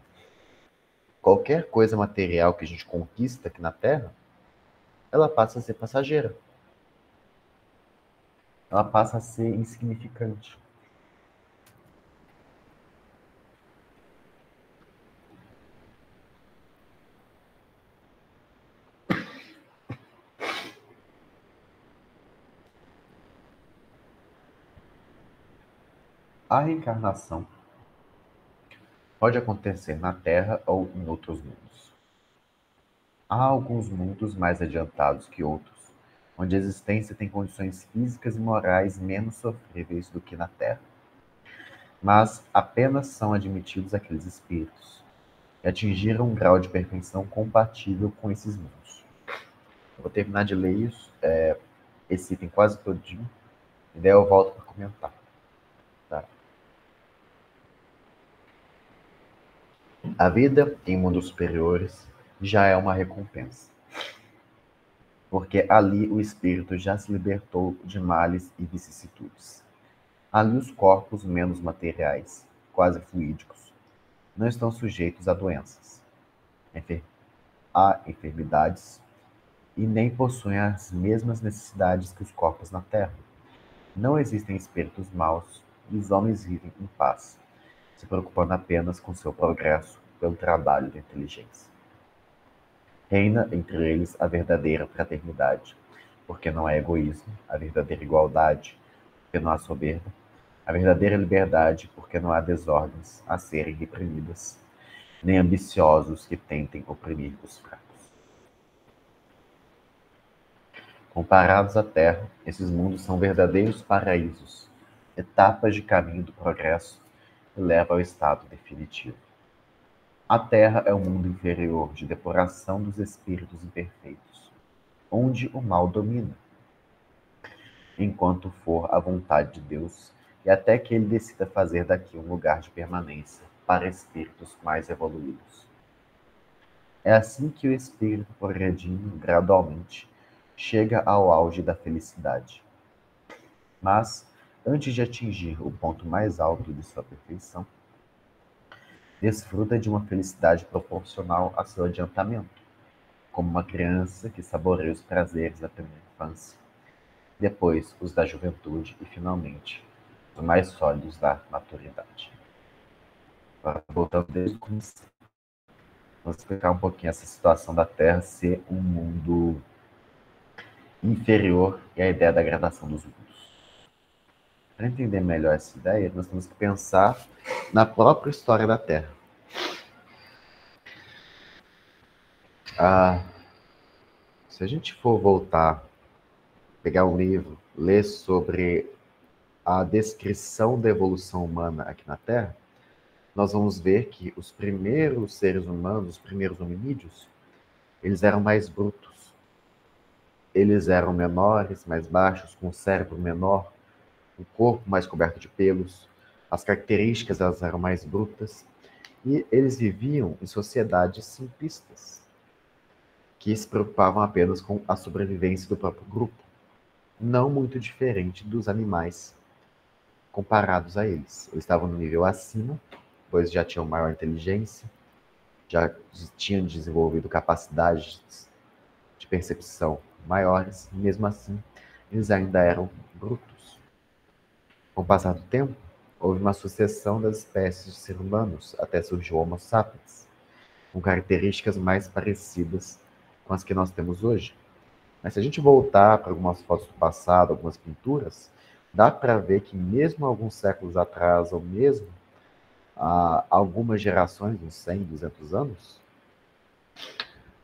Speaker 2: qualquer coisa material que a gente conquista aqui na Terra, ela passa a ser passageira. Ela passa a ser insignificante. A reencarnação pode acontecer na Terra ou em outros mundos. Há alguns mundos mais adiantados que outros, onde a existência tem condições físicas e morais menos sofríveis do que na Terra. Mas apenas são admitidos aqueles espíritos que atingiram um grau de perfeição compatível com esses mundos. Eu vou terminar de ler isso, esse item quase todinho, e daí eu volto para comentar. Tá? A vida em mundos superiores já é uma recompensa, porque ali o espírito já se libertou de males e vicissitudes. Ali os corpos menos materiais, quase fluídicos, não estão sujeitos a doenças, a enfermidades, e nem possuem as mesmas necessidades que os corpos na Terra. Não existem espíritos maus e os homens vivem em paz, se preocupando apenas com seu progresso pelo trabalho da inteligência. Reina entre eles a verdadeira fraternidade, porque não há egoísmo, a verdadeira igualdade, porque não há soberba, a verdadeira liberdade, porque não há desordens a serem reprimidas, nem ambiciosos que tentem oprimir os fracos. Comparados à Terra, esses mundos são verdadeiros paraísos, etapas de caminho do progresso que leva ao estado definitivo. A Terra é o mundo inferior de depuração dos espíritos imperfeitos, onde o mal domina, enquanto for a vontade de Deus, e até que ele decida fazer daqui um lugar de permanência para espíritos mais evoluídos. É assim que o espírito, progredindo gradualmente, chega ao auge da felicidade. Mas, antes de atingir o ponto mais alto de sua perfeição, desfruta de uma felicidade proporcional a seu adiantamento, como uma criança que saboreia os prazeres da primeira infância, depois os da juventude e, finalmente, os mais sólidos da maturidade. Agora, voltando desde o começo, vamos explicar um pouquinho essa situação da Terra ser um mundo inferior e a ideia da gradação dos mundos. Para entender melhor essa ideia, nós temos que pensar na própria história da Terra. Se a gente for voltar pegar um livro, ler sobre a descrição da evolução humana aqui na Terra, nós vamos ver que os primeiros seres humanos, os primeiros hominídeos, eles eram mais brutos. Eles eram menores, mais baixos, com o cérebro menor, o corpo mais coberto de pelos. As características elas eram mais brutas. E eles viviam em sociedades simplistas, que se preocupavam apenas com a sobrevivência do próprio grupo, não muito diferente dos animais comparados a eles. Eles estavam no nível acima, pois já tinham maior inteligência, já tinham desenvolvido capacidades de percepção maiores, e mesmo assim, eles ainda eram brutos. Com o passar do tempo, houve uma sucessão das espécies de seres humanos, até surgiu o Homo sapiens, com características mais parecidas com as que nós temos hoje. Mas se a gente voltar para algumas fotos do passado, algumas pinturas, dá para ver que mesmo alguns séculos atrás, ou mesmo há algumas gerações, uns 100, 200 anos,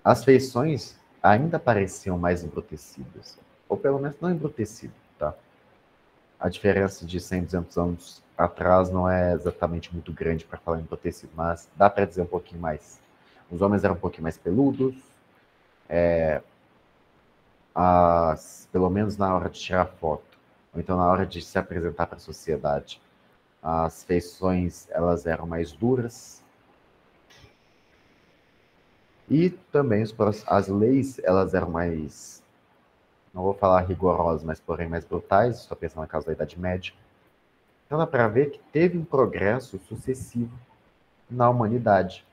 Speaker 2: as feições ainda pareciam mais embrutecidas. Ou pelo menos não embrutecidas, tá? A diferença de 100, 200 anos atrás não é exatamente muito grande para falar embrutecido, mas dá para dizer um pouquinho mais. Os homens eram um pouquinho mais peludos, pelo menos na hora de tirar foto, ou então na hora de se apresentar para a sociedade. As feições elas eram mais duras, e também as leis elas eram mais, não vou falar rigorosas, mas porém mais brutais. Estou pensando na causa da Idade Média. Então dá para ver que teve um progresso sucessivo na humanidade,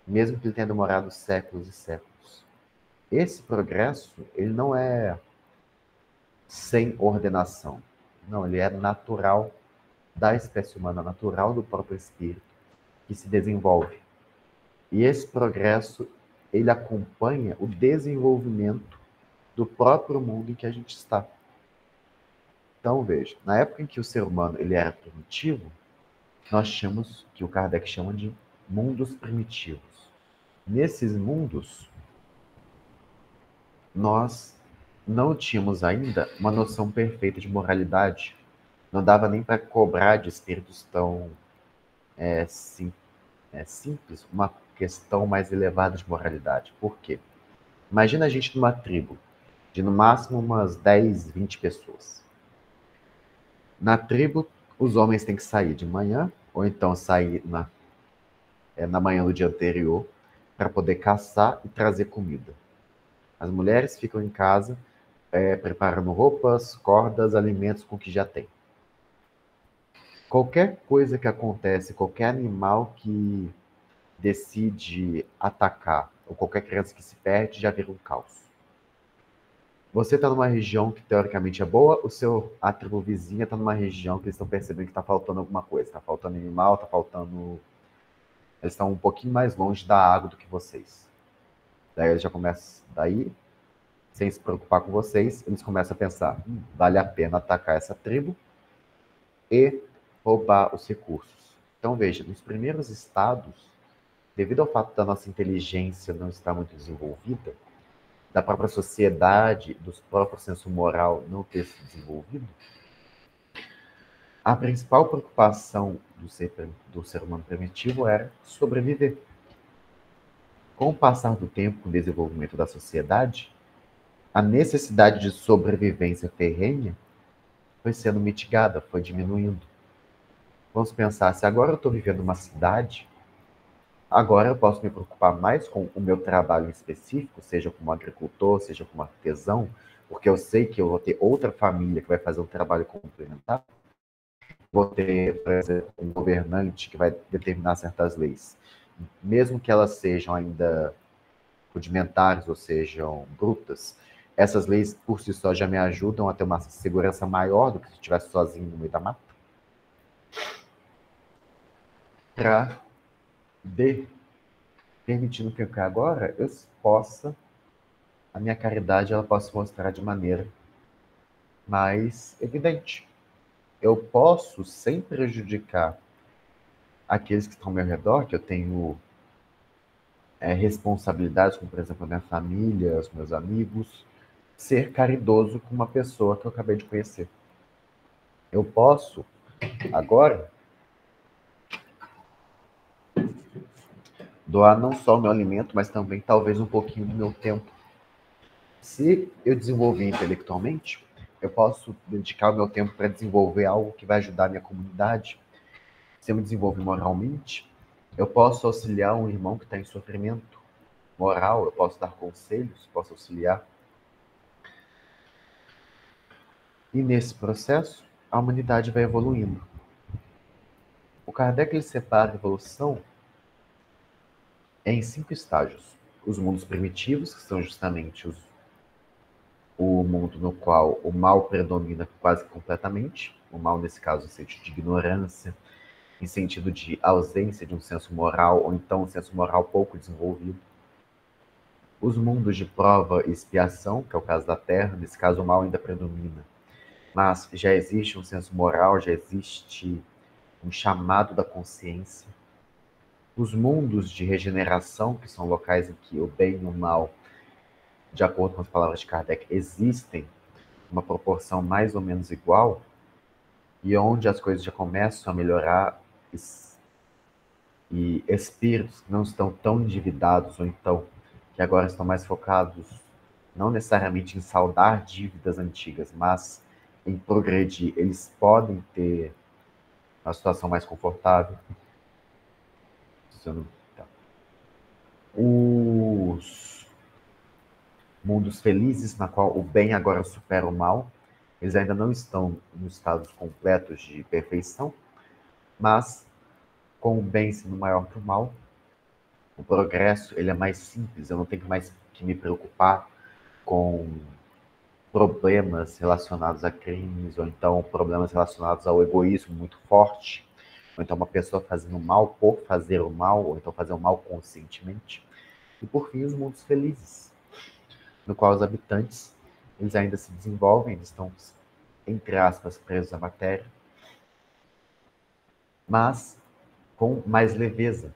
Speaker 2: mesmo que ele tenha demorado séculos e séculos. Esse progresso ele não é sem ordenação. Não, ele é natural da espécie humana, natural do próprio espírito, que se desenvolve. E esse progresso, ele acompanha o desenvolvimento do próprio mundo em que a gente está. Então, veja, na época em que o ser humano ele era primitivo, nós tínhamos, que o Kardec chama de mundos primitivos. Nesses mundos, nós não tínhamos ainda uma noção perfeita de moralidade. Não dava nem para cobrar de espíritos tão simples uma questão mais elevada de moralidade. Por quê? Imagina a gente numa tribo de no máximo umas 10, 20 pessoas. Na tribo, os homens têm que sair de manhã, ou então sair na manhã do dia anterior, para poder caçar e trazer comida. As mulheres ficam em casa, preparando roupas, cordas, alimentos com o que já tem. Qualquer coisa que acontece, qualquer animal que decide atacar, ou qualquer criança que se perde, já vira um caos. Você está numa região que teoricamente é boa, a tribo vizinha está numa região que eles estão percebendo que está faltando alguma coisa. Está faltando animal, está faltando... Eles estão um pouquinho mais longe da água do que vocês. Daí eles já começam... Daí, sem se preocupar com vocês, eles começam a pensar, vale a pena atacar essa tribo e roubar os recursos. Então, veja, nos primeiros estados, devido ao fato da nossa inteligência não estar muito desenvolvida, da própria sociedade, do próprio senso moral não ter se desenvolvido, a principal preocupação do ser humano primitivo era sobreviver. Com o passar do tempo, com o desenvolvimento da sociedade, a necessidade de sobrevivência ferrenha foi sendo mitigada, foi diminuindo. Vamos pensar, se agora eu estou vivendo numa cidade, agora eu posso me preocupar mais com o meu trabalho específico, seja como agricultor, seja como artesão, porque eu sei que eu vou ter outra família que vai fazer um trabalho complementar. Vou ter, por exemplo, um governante que vai determinar certas leis. Mesmo que elas sejam ainda rudimentares ou sejam brutas, essas leis por si só já me ajudam a ter uma segurança maior do que se eu estivesse sozinho no meio da mata. Para permitindo que agora eu possa, a minha caridade ela possa se mostrar de maneira mais evidente. Eu posso, sem prejudicar aqueles que estão ao meu redor, que eu tenho responsabilidades, como por exemplo a minha família, os meus amigos, ser caridoso com uma pessoa que eu acabei de conhecer. Eu posso, agora, doar não só o meu alimento, mas também talvez um pouquinho do meu tempo. Se eu desenvolver intelectualmente, eu posso dedicar o meu tempo para desenvolver algo que vai ajudar a minha comunidade. Se eu me desenvolver moralmente, eu posso auxiliar um irmão que está em sofrimento moral, eu posso dar conselhos, posso auxiliar. E nesse processo, a humanidade vai evoluindo. O Kardec ele separa a evolução em 5 estágios. Os mundos primitivos, que são justamente o mundo no qual o mal predomina quase completamente. O mal, nesse caso, no sentido de ignorância, em sentido de ausência de um senso moral, ou então um senso moral pouco desenvolvido. Os mundos de prova e expiação, que é o caso da Terra, nesse caso o mal ainda predomina. Mas já existe um senso moral, já existe um chamado da consciência. Os mundos de regeneração, que são locais em que o bem e o mal, de acordo com as palavras de Kardec, existem uma proporção mais ou menos igual, e onde as coisas já começam a melhorar, e espíritos que não estão tão endividados, ou então que agora estão mais focados não necessariamente em saldar dívidas antigas, mas em progredir, eles podem ter uma situação mais confortável. Tá. Os mundos felizes, na qual o bem agora supera o mal, eles ainda não estão em estados completos de perfeição, mas com o bem sendo maior que o mal, o progresso ele é mais simples, eu não tenho mais que me preocupar com problemas relacionados a crimes, ou então problemas relacionados ao egoísmo muito forte, ou então uma pessoa fazendo mal por fazer o mal, ou então fazer o mal conscientemente. E por fim, os mundos felizes, no qual os habitantes eles ainda se desenvolvem, eles estão, entre aspas, presos à matéria, mas com mais leveza,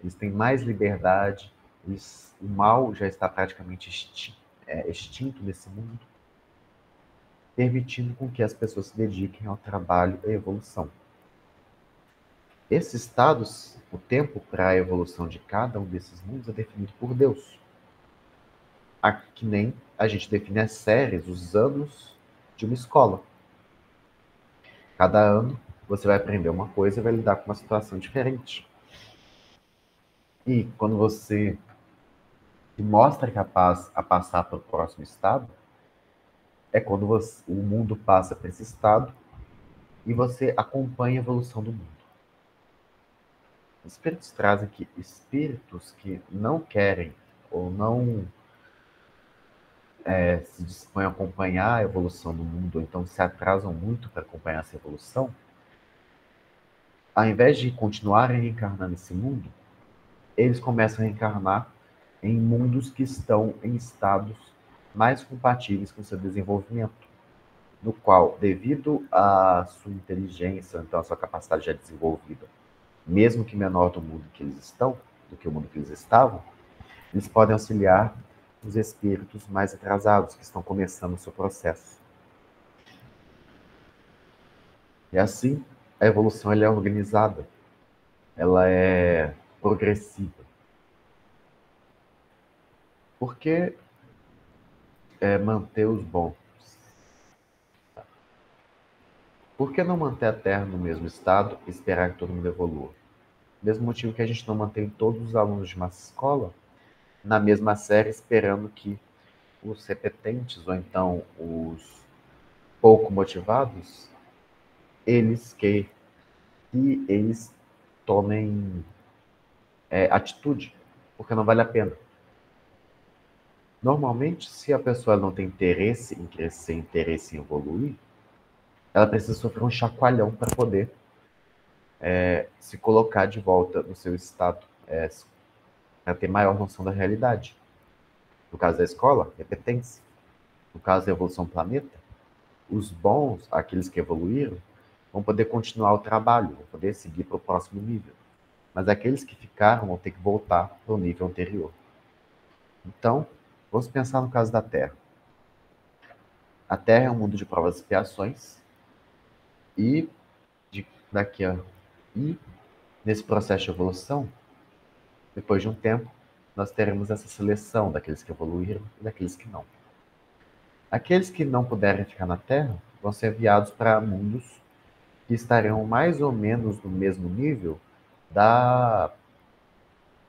Speaker 2: eles têm mais liberdade, o mal já está praticamente extinto nesse mundo, permitindo com que as pessoas se dediquem ao trabalho e à evolução. Esses estados, o tempo para a evolução de cada um desses mundos é definido por Deus. Que nem a gente define as séries, os anos de uma escola. Cada ano você vai aprender uma coisa e vai lidar com uma situação diferente. E quando você se mostra capaz a passar para o próximo estado, é quando o mundo passa para esse estado e você acompanha a evolução do mundo. Os espíritos trazem que espíritos que não querem ou não se dispõem a acompanhar a evolução do mundo, ou então se atrasam muito para acompanhar essa evolução, ao invés de continuarem reencarnando nesse mundo, eles começam a reencarnar em mundos que estão em estados mais compatíveis com o seu desenvolvimento, no qual, devido à sua inteligência, então a sua capacidade já desenvolvida, mesmo que menor do mundo que eles estão, do que o mundo que eles estavam, eles podem auxiliar os espíritos mais atrasados, que estão começando o seu processo. E assim, a evolução ela é organizada, ela é progressiva. Por que manter os bons? Por que não manter a Terra no mesmo estado e esperar que todo mundo evolua? Mesmo motivo que a gente não mantém todos os alunos de uma escola na mesma série, esperando que os repetentes, ou então os pouco motivados, eles tomem atitude, porque não vale a pena. Normalmente, se a pessoa não tem interesse em crescer, interesse em evoluir, ela precisa sofrer um chacoalhão para poder se colocar de volta no seu estado, para ter maior noção da realidade. No caso da escola, repetência. No caso da evolução do planeta, os bons, aqueles que evoluíram, vão poder continuar o trabalho, vão poder seguir para o próximo nível. Mas aqueles que ficaram vão ter que voltar para o nível anterior. Então, Vamos pensar no caso da Terra. A Terra é um mundo de provas e expiações, e daqui a e nesse processo de evolução, depois de um tempo, nós teremos essa seleção daqueles que evoluíram e daqueles que não. Aqueles que não puderem ficar na Terra vão ser enviados para mundos que estarão mais ou menos no mesmo nível da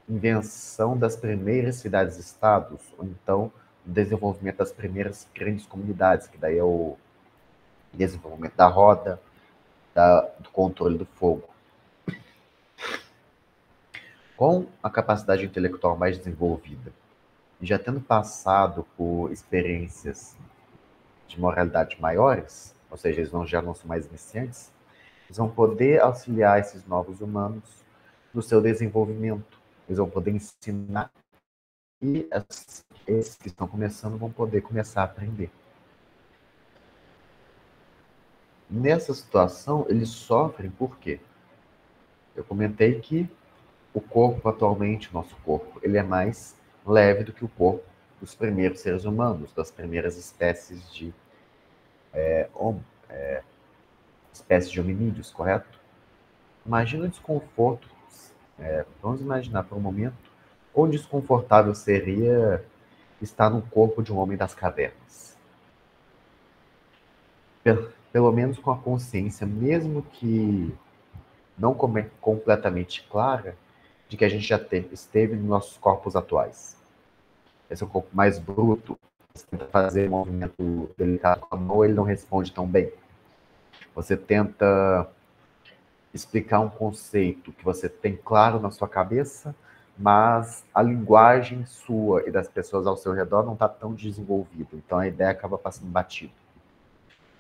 Speaker 2: invenção das primeiras cidades-estados, ou então o desenvolvimento das primeiras grandes comunidades, que daí é o desenvolvimento da roda, do controle do fogo. Com a capacidade intelectual mais desenvolvida, e já tendo passado por experiências de moralidade maiores, ou seja, já não são mais iniciantes, eles vão poder auxiliar esses novos humanos no seu desenvolvimento. Eles vão poder ensinar e esses que estão começando vão poder começar a aprender. Nessa situação, eles sofrem por quê? Eu comentei que o corpo atualmente, o nosso corpo, ele é mais leve do que o corpo dos primeiros seres humanos, das primeiras espécies de hominídeos, correto? Imagina o desconforto, vamos imaginar por um momento, quão desconfortável seria estar no corpo de um homem das cavernas. Pelo menos com a consciência, mesmo que não completamente clara, de que a gente já esteve nos nossos corpos atuais. Esse é o corpo mais bruto, você tenta fazer um movimento delicado com a mão, ele não responde tão bem. Você tenta explicar um conceito que você tem claro na sua cabeça, mas a linguagem sua e das pessoas ao seu redor não está tão desenvolvida, então a ideia acaba passando batido.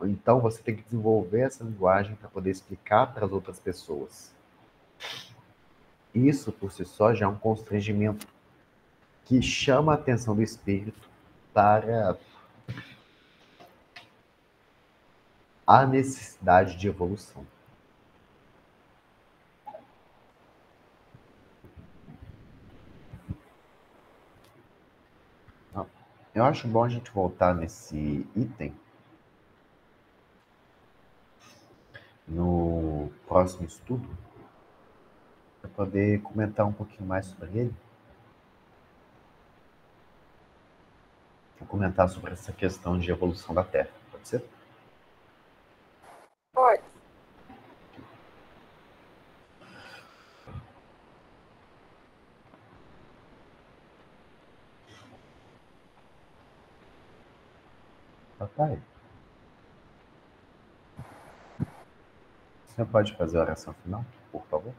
Speaker 2: Então você tem que desenvolver essa linguagem para poder explicar para as outras pessoas. Isso por si só já é um constrangimento que chama a atenção do espírito para a necessidade de evolução. Eu acho bom a gente voltar nesse item no próximo estudo, para poder comentar um pouquinho mais sobre ele. Vou comentar sobre essa questão de evolução da Terra. Pode ser?
Speaker 1: Pode.
Speaker 2: Papai, você pode fazer a oração final, por favor?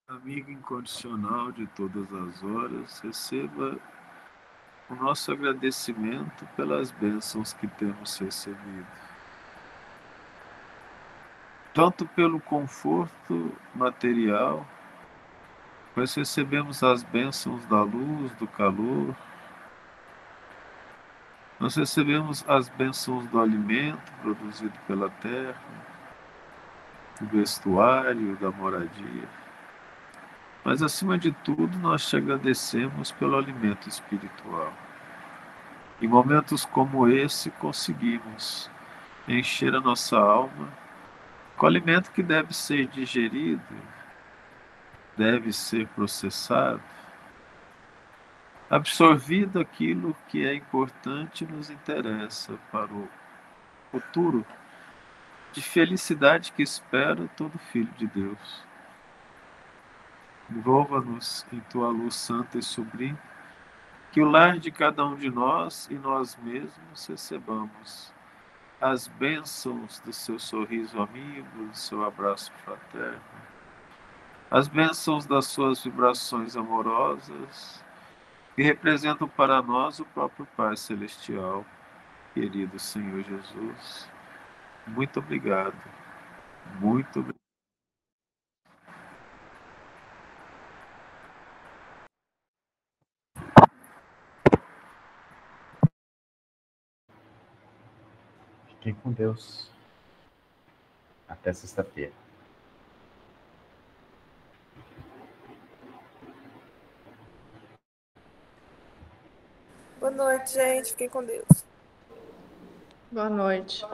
Speaker 3: Amigo incondicional de todas as horas, receba o nosso agradecimento pelas bênçãos que temos recebido. Tanto pelo conforto material, pois recebemos as bênçãos da luz, do calor. Nós recebemos as bênçãos do alimento produzido pela terra, do vestuário, da moradia. Mas, acima de tudo, nós te agradecemos pelo alimento espiritual. Em momentos como esse, conseguimos encher a nossa alma com alimento que deve ser digerido, deve ser processado, absorvido aquilo que é importante e nos interessa para o futuro de felicidade que espera todo filho de Deus. Envolva-nos em tua luz santa e sublime, que o lar de cada um de nós e nós mesmos recebamos as bênçãos do seu sorriso amigo, do seu abraço fraterno, as bênçãos das suas vibrações amorosas, que representam para nós o próprio Pai Celestial, querido Senhor Jesus. Muito obrigado. Muito obrigado.
Speaker 2: Fiquem com Deus. Até sexta-feira.
Speaker 1: Boa noite, gente. Fiquem com Deus.
Speaker 4: Boa noite.